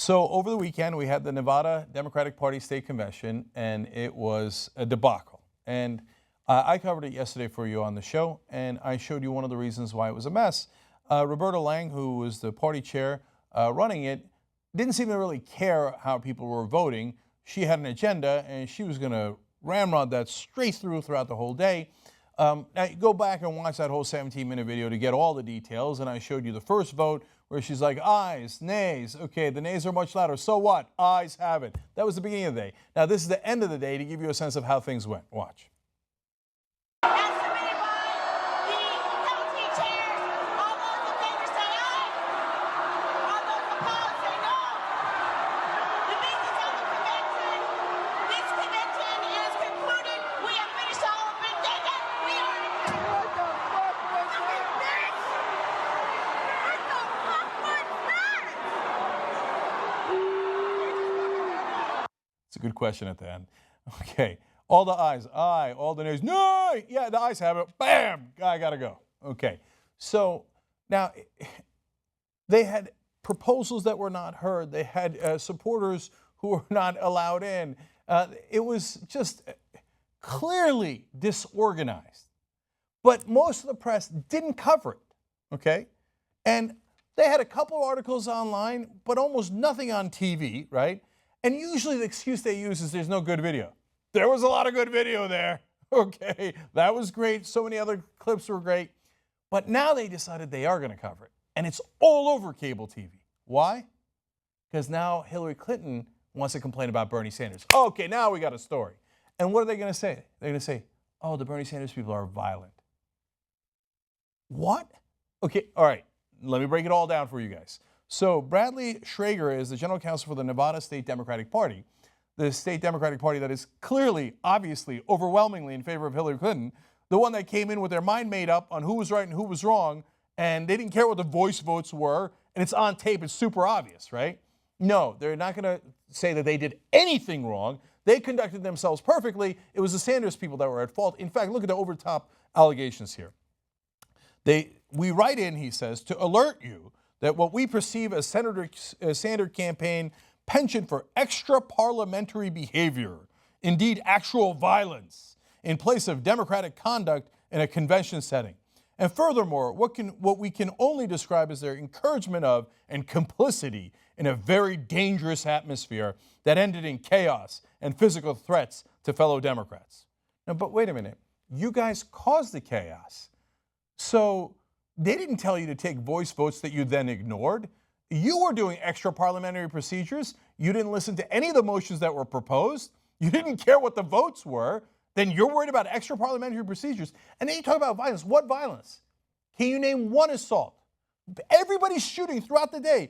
So over the weekend, we had the Nevada Democratic Party State Convention, and it was a debacle. And I covered it yesterday for you on the show, and I showed you one of the reasons why it was a mess. Roberta Lang, who was the party chair running it, didn't seem to really care how people were voting. She had an agenda, and she was going to ramrod that straight throughout the whole day. Now, you go back and watch that whole 17-minute video to get all the details, and I showed you the first vote where she's like, ayes, nays. Okay, the nays are much louder. So what? Ayes have it. That was the beginning of the day. Now, this is the end of the day to give you a sense of how things went. Watch. It's a good question at the end. Okay, all the ayes, aye, all the nays, no, yeah, the ayes have it, bam, I gotta go. Okay, so now they had proposals that were not heard. They had supporters who were not allowed in. It was just clearly disorganized. But most of the press didn't cover it, okay? And they had a couple of articles online, but almost nothing on TV, right? And usually the excuse they use is there's no good video. There was a lot of good video there. Okay, that was great. So many other clips were great. But now they decided they are going to cover it. And it's all over cable TV. Why? Because now Hillary Clinton wants to complain about Bernie Sanders. Okay, now we got a story. And what are they going to say? They're going to say, oh, the Bernie Sanders people are violent. What? Okay, all right. Let me break it all down for you guys. So Bradley Schrager is the general counsel for the Nevada State Democratic Party, the state Democratic Party that is clearly, obviously, overwhelmingly in favor of Hillary Clinton, the one that came in with their mind made up on who was right and who was wrong, and they didn't care what the voice votes were, and it's on tape, it's super obvious, right? No, they're not going to say that they did anything wrong. They conducted themselves perfectly. It was the Sanders people that were at fault. In fact, look at the overtop allegations here. We write in, he says, to alert you that what we perceive as Senator Sanders campaign penchant for extra parliamentary behavior, indeed actual violence, in place of democratic conduct in a convention setting. And furthermore, what we can only describe as their encouragement of and complicity in a very dangerous atmosphere that ended in chaos and physical threats to fellow Democrats. Now, but wait a minute, you guys caused the chaos. So they didn't tell you to take voice votes that you then ignored. You were doing extra parliamentary procedures. You didn't listen to any of the motions that were proposed. You didn't care what the votes were. Then you're worried about extra parliamentary procedures. And then you talk about violence. What violence? Can you name one assault? Everybody's shooting throughout the day.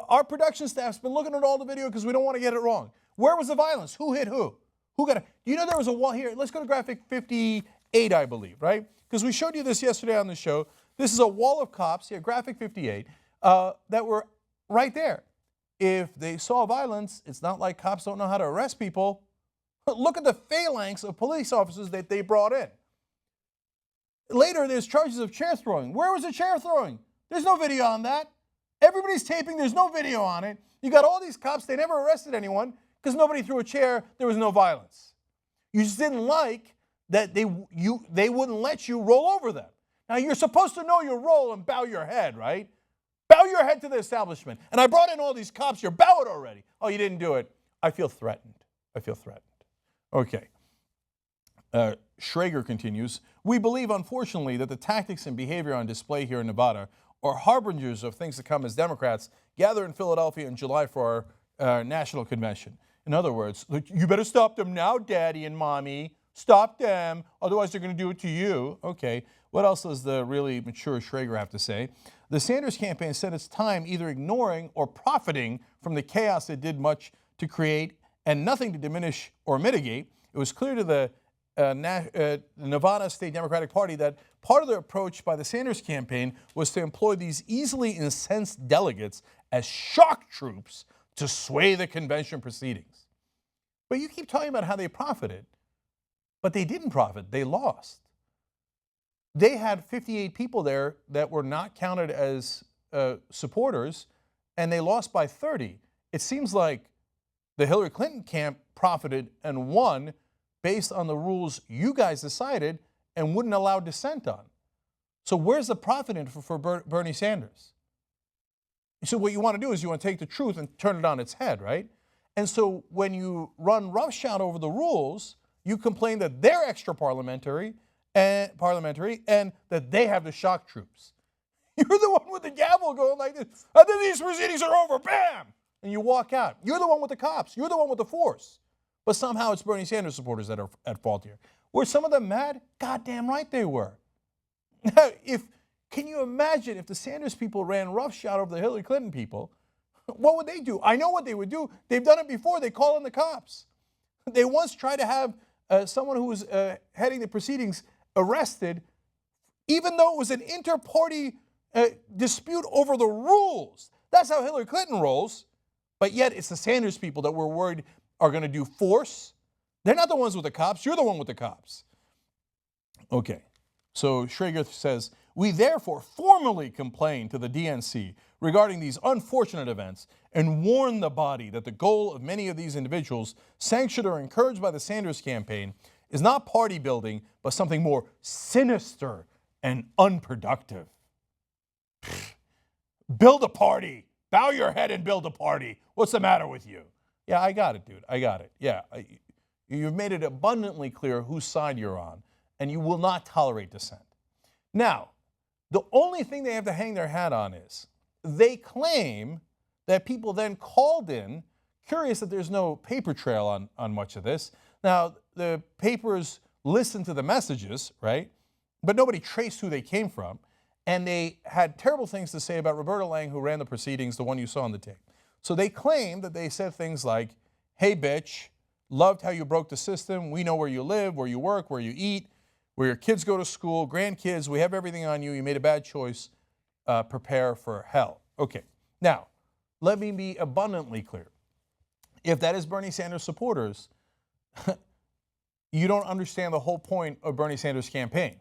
Our production staff's been looking at all the video because we don't want to get it wrong. Where was the violence? Who hit who? Who got it? You know there was a wall here. Let's go to graphic 58, I believe, right? Because we showed you this yesterday on the show. This is a wall of cops, here, graphic 58, that were right there. If they saw violence, it's not like cops don't know how to arrest people. Look at the phalanx of police officers that they brought in. Later, there's charges of chair throwing. Where was the chair throwing? There's no video on that. Everybody's taping, there's no video on it. You got all these cops, they never arrested anyone because nobody threw a chair, there was no violence. You just didn't like that they wouldn't let you roll over them. Now, you're supposed to know your role and bow your head, right? Bow your head to the establishment. And I brought in all these cops here. Bow it already. Oh, you didn't do it. I feel threatened. I feel threatened. Okay. Schrager continues, we believe, unfortunately, that the tactics and behavior on display here in Nevada are harbingers of things to come as Democrats gather in Philadelphia in July for our national convention. In other words, you better stop them now, Daddy and Mommy. Stop them. Otherwise, they're going to do it to you. Okay. What else does the really mature Schrager have to say? The Sanders campaign said it's time either ignoring or profiting from the chaos it did much to create and nothing to diminish or mitigate. It was clear to the Nevada State Democratic Party that part of the approach by the Sanders campaign was to employ these easily incensed delegates as shock troops to sway the convention proceedings. But you keep talking about how they profited, but they didn't profit. They lost. They had 58 people there that were not counted as supporters, and they lost by 30. it seems like the Hillary Clinton camp profited and won based on the rules you guys decided and wouldn't allow dissent on. So where's the profit in for Bernie Sanders? So what you want to do is you want to take the truth and turn it on its head, right? And so when you run roughshod over the rules, you complain that they're extra parliamentary and that they have the shock troops. You're the one with the gavel going like this. And then these proceedings are over. Bam! And you walk out. You're the one with the cops. You're the one with the force. But somehow it's Bernie Sanders supporters that are at fault here. Were some of them mad? Goddamn right they were. Can you imagine if the Sanders people ran roughshod over the Hillary Clinton people? What would they do? I know what they would do. They've done it before. They call in the cops. They once tried to have someone who was heading the proceedings arrested, even though it was an inter-party dispute over the rules. That's how Hillary Clinton rolls. But yet it's the Sanders people that we're worried are going to do force. They're not the ones with the cops. You're the one with the cops. Okay. So Schrager says, we therefore formally complain to the DNC regarding these unfortunate events and warn the body that the goal of many of these individuals, sanctioned or encouraged by the Sanders campaign, is not party building, but something more sinister and unproductive. Build a party. Bow your head and build a party. What's the matter with you? Yeah, I got it, dude. I got it. Yeah, you've made it abundantly clear whose side you're on, and you will not tolerate dissent. Now, the only thing they have to hang their hat on is they claim that people then called in, curious that there's no paper trail on much of this. Now, the papers listened to the messages, right? But nobody traced who they came from. And they had terrible things to say about Roberta Lang, who ran the proceedings, the one you saw on the tape. So they claim that they said things like, hey, bitch, loved how you broke the system. We know where you live, where you work, where you eat, where your kids go to school, grandkids. We have everything on you. You made a bad choice. Prepare for hell. Okay. Now, let me be abundantly clear. If that is Bernie Sanders supporters, you don't understand the whole point of Bernie Sanders' campaign.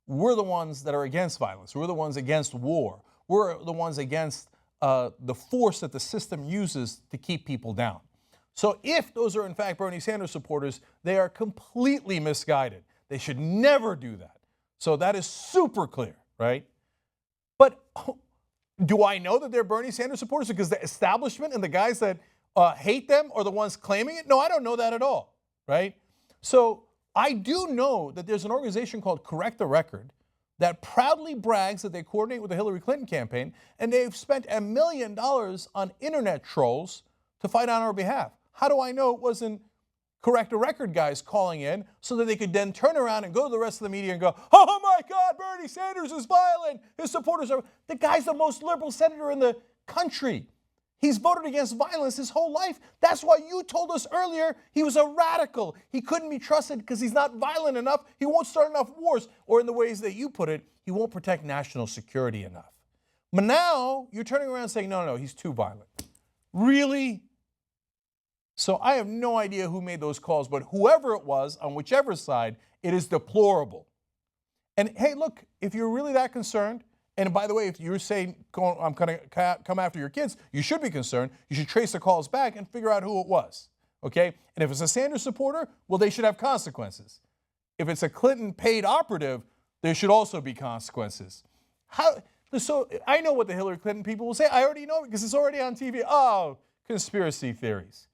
We're the ones that are against violence. We're the ones against war. We're the ones against the force that the system uses to keep people down. So if those are in fact Bernie Sanders supporters, they are completely misguided. They should never do that. So that is super clear, right? But do I know that they're Bernie Sanders supporters because the establishment and the guys that hate them are the ones claiming it? No, I don't know that at all, right? So I do know that there's an organization called Correct the Record that proudly brags that they coordinate with the Hillary Clinton campaign, and they've spent $1 million on internet trolls to fight on our behalf. How do I know it wasn't Correct the Record guys calling in so that they could then turn around and go to the rest of the media and go, oh my God, Bernie Sanders is violent. His supporters are, the guy's the most liberal senator in the country. He's voted against violence his whole life. That's why you told us earlier he was a radical. He couldn't be trusted because he's not violent enough. He won't start enough wars. Or in the ways that you put it, he won't protect national security enough. But now you're turning around and saying, no, he's too violent. Really? So I have no idea who made those calls, but whoever it was, on whichever side, it is deplorable. And hey, look, if you're really that concerned, and by the way, if you're saying I'm going to come after your kids, you should be concerned. You should trace the calls back and figure out who it was, okay? And if it's a Sanders supporter, well, they should have consequences. If it's a Clinton paid operative, there should also be consequences. So I know what the Hillary Clinton people will say. I already know it because it's already on TV. Oh, conspiracy theories.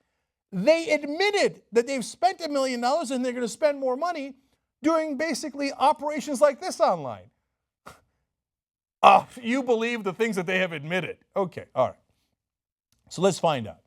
They admitted that they've spent $1 million and they're going to spend more money doing basically operations like this online. You believe the things that they have admitted. Okay, all right. So let's find out.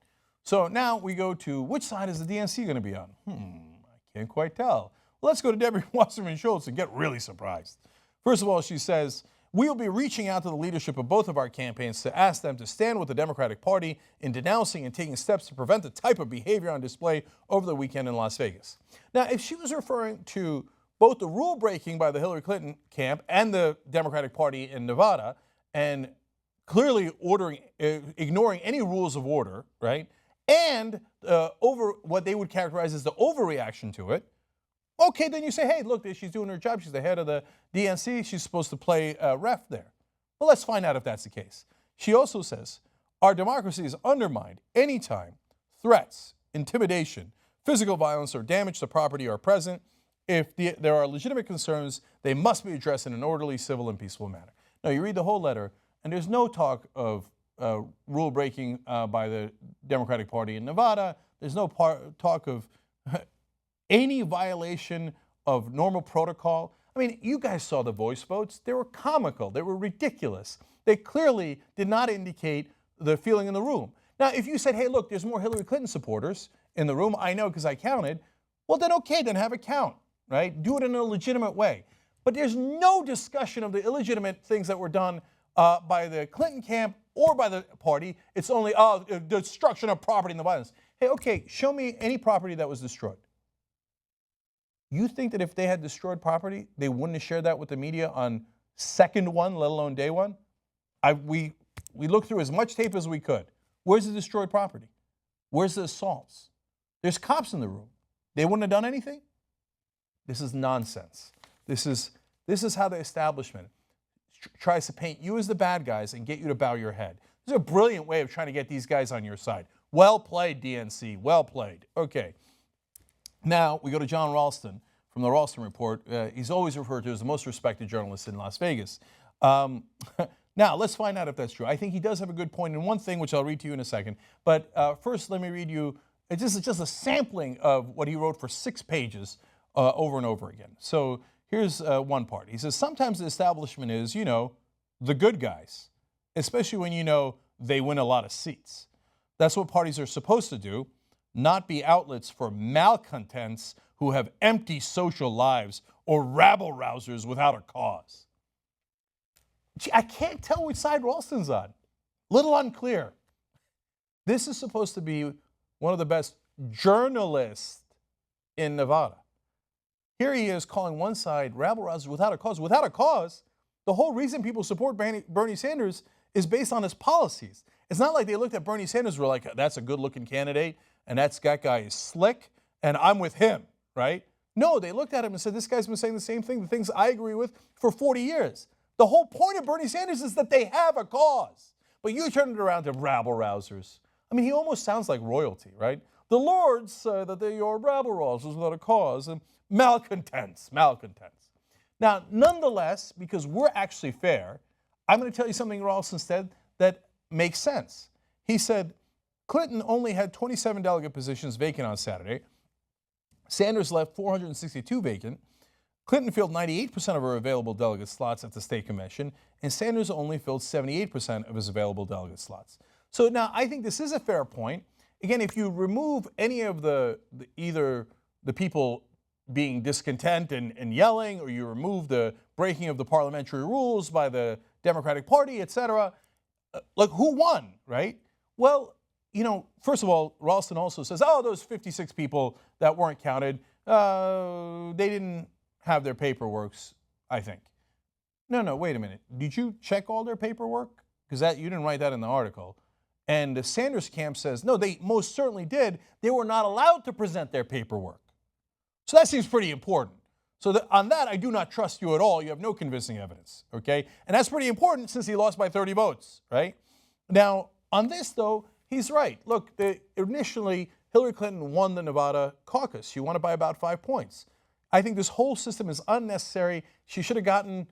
So now we go to which side is the DNC going to be on? I can't quite tell. Well, let's go to Debbie Wasserman Schultz and get really surprised. First of all, she says, we will be reaching out to the leadership of both of our campaigns to ask them to stand with the Democratic Party in denouncing and taking steps to prevent the type of behavior on display over the weekend in Las Vegas. Now, if she was referring to both the rule breaking by the Hillary Clinton camp and the Democratic Party in Nevada, and clearly ignoring any rules of order, right? And over what they would characterize as the overreaction to it, okay, then you say, hey, look, she's doing her job. She's the head of the DNC. She's supposed to play ref there. Well, let's find out if that's the case. She also says, Our democracy is undermined anytime threats, intimidation, physical violence, or damage to property are present. If there are legitimate concerns, they must be addressed in an orderly, civil, and peaceful manner. Now, you read the whole letter, and there's no talk of rule breaking by the Democratic Party in Nevada. There's no talk of any violation of normal protocol. I mean, you guys saw the voice votes. They were comical. They were ridiculous. They clearly did not indicate the feeling in the room. Now, if you said, hey, look, there's more Hillary Clinton supporters in the room, I know because I counted, well, then okay, then have a count, right? Do it in a legitimate way. But there's no discussion of the illegitimate things that were done by the Clinton camp or by the party. It's only destruction of property and the violence. Hey, okay, show me any property that was destroyed. You think that if they had destroyed property, they wouldn't have shared that with the media on second one, let alone day one? We looked through as much tape as we could. Where's the destroyed property? Where's the assaults? There's cops in the room. They wouldn't have done anything? This is nonsense. This is how the establishment tries to paint you as the bad guys and get you to bow your head. This is a brilliant way of trying to get these guys on your side. Well played, DNC. Well played. Okay. Now we go to John Ralston from the Ralston Report. He's always referred to as the most respected journalist in Las Vegas. Now, let's find out if that's true. I think he does have a good point in one thing, which I'll read to you in a second. But first, let me read you, this is just a sampling of what he wrote for 6 pages over and over again. So here's one part. He says, sometimes the establishment is, you know, the good guys, especially when you know they win a lot of seats. That's what parties are supposed to do, not be outlets for malcontents who have empty social lives or rabble-rousers without a cause. Gee, I can't tell which side Ralston's on. Little unclear. This is supposed to be one of the best journalists in Nevada. Here he is calling one side rabble-rousers without a cause. Without a cause, the whole reason people support Bernie Sanders is based on his policies. It's not like they looked at Bernie Sanders and were like, that's a good-looking candidate, and that guy is slick, and I'm with him, right? No, they looked at him and said, this guy's been saying the same thing, the things I agree with for 40 years. The whole point of Bernie Sanders is that they have a cause. But you turn it around to rabble-rousers. I mean, he almost sounds like royalty, right? The lords say that they are rabble-rousers without a cause, and malcontents. Now, nonetheless, because we're actually fair, I'm going to tell you something Ralston said that makes sense. He said, Clinton only had 27 delegate positions vacant on Saturday. Sanders left 462 vacant. Clinton filled 98% of her available delegate slots at the state convention, and Sanders only filled 78% of his available delegate slots. So now I think this is a fair point. Again, if you remove any of either the people being discontent and yelling, or you remove the breaking of the parliamentary rules by the Democratic Party, etc., like who won, right? Well, you know, first of all, Ralston also says, oh, those 56 people that weren't counted, they didn't have their paperwork, I think. No, wait a minute. Did you check all their paperwork? Because you didn't write that in the article. And the Sanders camp says, no, they most certainly did. They were not allowed to present their paperwork. So that seems pretty important. So on that, I do not trust you at all. You have no convincing evidence, okay? And that's pretty important since he lost by 30 votes, right? Now, on this, though, he's right. Look, initially, Hillary Clinton won the Nevada caucus. She won it by about 5 points. I think this whole system is unnecessary. She should have gotten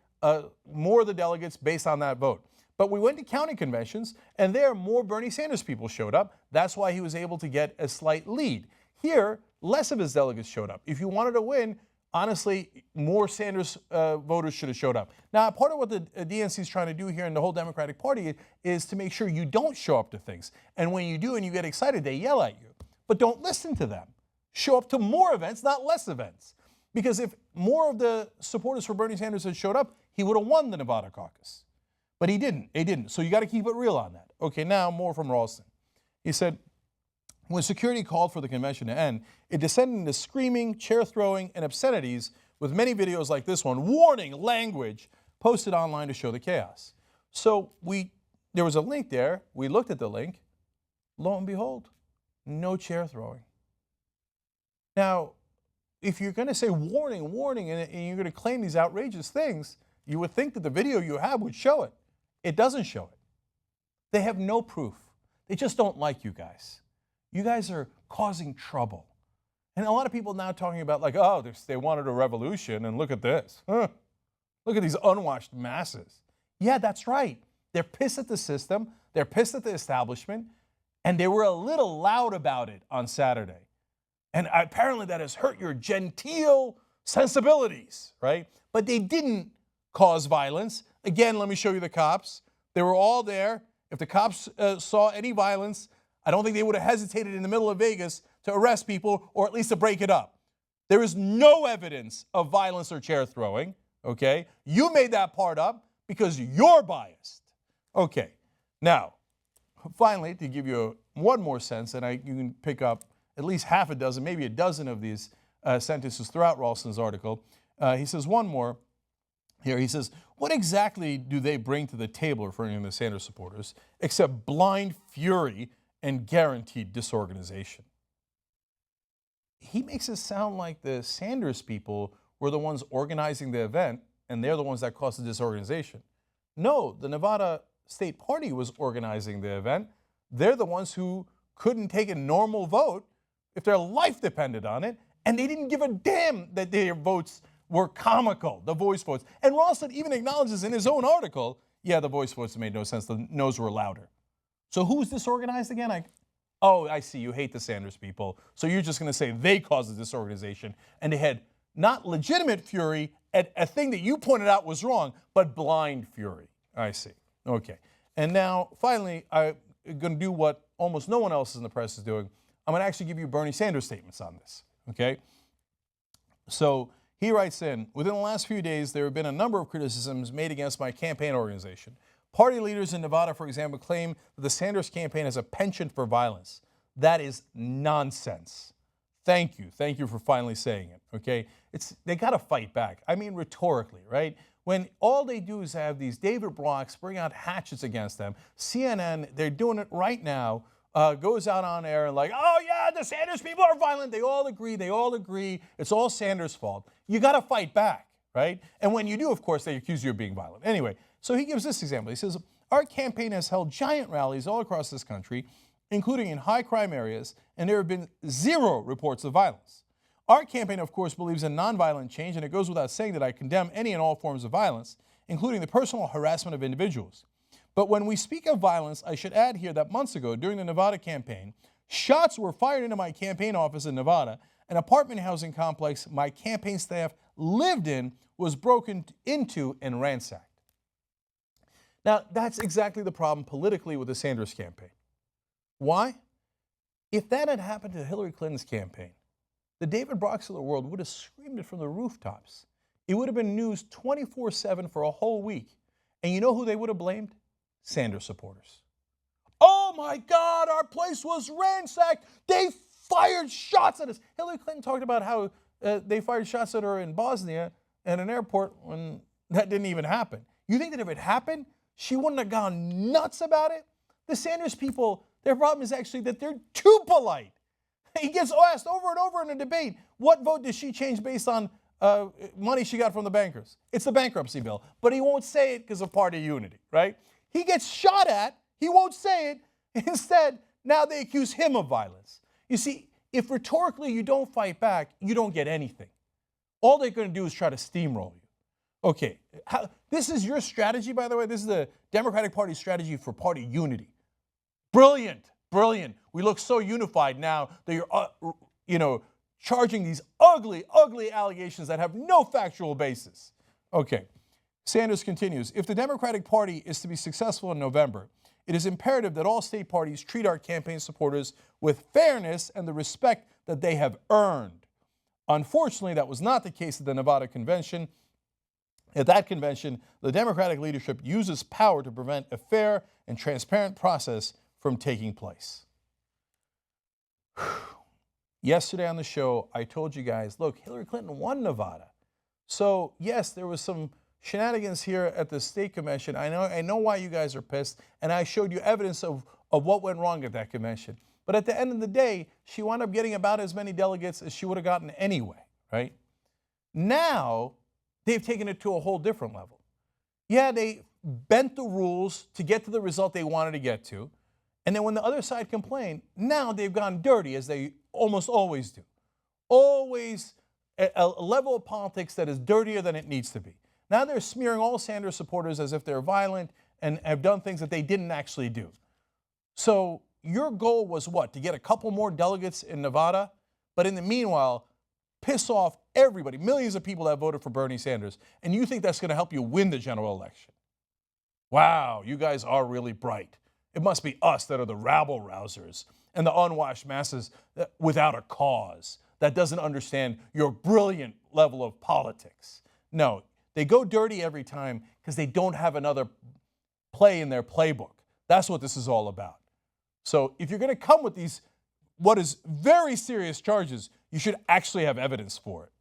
more of the delegates based on that vote. But we went to county conventions, and there more Bernie Sanders people showed up. That's why he was able to get a slight lead. Here, less of his delegates showed up. If you wanted to win, honestly, more Sanders voters should have showed up. Now, part of what the DNC is trying to do here in the whole Democratic Party is to make sure you don't show up to things. And when you do and you get excited, they yell at you. But don't listen to them. Show up to more events, not less events. Because if more of the supporters for Bernie Sanders had showed up, he would have won the Nevada caucus. But he didn't. So you got to keep it real on that. Okay, now more from Ralston. He said, when security called for the convention to end, it descended into screaming, chair throwing, and obscenities, with many videos like this one, warning language, posted online to show the chaos. So there was a link there. We looked at the link. Lo and behold, no chair throwing. Now, if you're going to say warning, and you're going to claim these outrageous things, you would think that the video you have would show it. It doesn't show it. They have no proof. They just don't like you guys. You guys are causing trouble. And a lot of people now talking about like, oh, they wanted a revolution, and look at this. Huh. Look at these unwashed masses. Yeah, that's right. They're pissed at the system. They're pissed at the establishment. And they were a little loud about it on Saturday. And apparently that has hurt your genteel sensibilities, right? But they didn't cause violence. Again, let me show you the cops. They were all there. If the cops saw any violence, I don't think they would have hesitated in the middle of Vegas to arrest people or at least to break it up. There is no evidence of violence or chair throwing, okay? You made that part up because you're biased. Okay, now, finally, to give you one more sense, and you can pick up at least half a dozen, maybe a dozen of these sentences throughout Ralston's article. He says one more here. He says, what exactly do they bring to the table, referring to the Sanders supporters, except blind fury and guaranteed disorganization? He makes it sound like the Sanders people were the ones organizing the event, and they're the ones that caused the disorganization. No, the Nevada State Party was organizing the event. They're the ones who couldn't take a normal vote if their life depended on it, and they didn't give a damn that their votes were comical, the voice votes. And Ralston even acknowledges in his own article, yeah, the voice votes made no sense, the no's were louder. So who's disorganized again? Oh, I see, you hate the Sanders people, so you're just going to say they caused the disorganization, and they had not legitimate fury at a thing that you pointed out was wrong, but blind fury. I see. Okay. And now, finally, I'm going to do what almost no one else in the press is doing. I'm going to actually give you Bernie Sanders statements on this, okay? So he writes in, within the last few days, there have been a number of criticisms made against my campaign organization. Party leaders in Nevada, for example, claim that the Sanders campaign has a penchant for violence. That is nonsense. Thank you. Thank you for finally saying it, okay? They got to fight back. I mean, rhetorically, right? When all they do is have these David Blocks bring out hatchets against them. CNN, they're doing it right now, goes out on air and like, oh yeah, the Sanders people are violent. They all agree. It's all Sanders' fault. You got to fight back, right? And when you do, of course, they accuse you of being violent. Anyway, so he gives this example. He says, our campaign has held giant rallies all across this country, including in high crime areas, and there have been zero reports of violence. Our campaign, of course, believes in nonviolent change, and it goes without saying that I condemn any and all forms of violence, including the personal harassment of individuals. But when we speak of violence, I should add here that months ago, during the Nevada campaign, shots were fired into my campaign office in Nevada. An apartment housing complex my campaign staff lived in was broken into and ransacked. Now, that's exactly the problem politically with the Sanders campaign. Why? If that had happened to Hillary Clinton's campaign, the David Brocks of the world would have screamed it from the rooftops. It would have been news 24/7 for a whole week. And you know who they would have blamed? Sanders supporters. Oh my God, our place was ransacked. They fired shots at us. Hillary Clinton talked about how they fired shots at her in Bosnia at an airport when that didn't even happen. You think that if it happened, she wouldn't have gone nuts about it? The Sanders people, their problem is actually that they're too polite. He gets asked over and over in a debate, what vote did she change based on money she got from the bankers? It's the bankruptcy bill. But he won't say it because of party unity, right? He gets shot at, he won't say it. Instead, now they accuse him of violence. You see, if rhetorically you don't fight back, you don't get anything. All they're going to do is try to steamroll you. Okay, this is your strategy, by the way. This is the Democratic Party's strategy for party unity. Brilliant, brilliant. We look so unified now that you're, charging these ugly, ugly allegations that have no factual basis. Okay, Sanders continues, if the Democratic Party is to be successful in November, it is imperative that all state parties treat our campaign supporters with fairness and the respect that they have earned. Unfortunately, that was not the case at the Nevada convention. At that convention, the Democratic leadership uses power to prevent a fair and transparent process from taking place. Yesterday on the show, I told you guys, look, Hillary Clinton won Nevada. So, yes, there was some shenanigans here at the state convention. I know why you guys are pissed, and I showed you evidence of what went wrong at that convention. But at the end of the day, she wound up getting about as many delegates as she would have gotten anyway, right? Now, they've taken it to a whole different level. Yeah, they bent the rules to get to the result they wanted to get to, And then when the other side complained, now they've gone dirty, as they almost always do. Always a level of politics that is dirtier than it needs to be. Now they're smearing all Sanders supporters as if they're violent and have done things that they didn't actually do. So your goal was what? To get a couple more delegates in Nevada? But in the meanwhile, piss off everybody, millions of people that voted for Bernie Sanders, and you think that's going to help you win the general election. Wow, you guys are really bright. It must be us that are the rabble-rousers and the unwashed masses without a cause that doesn't understand your brilliant level of politics. No, they go dirty every time because they don't have another play in their playbook. That's what this is all about. So if you're going to come with these, what is very serious charges, you should actually have evidence for it.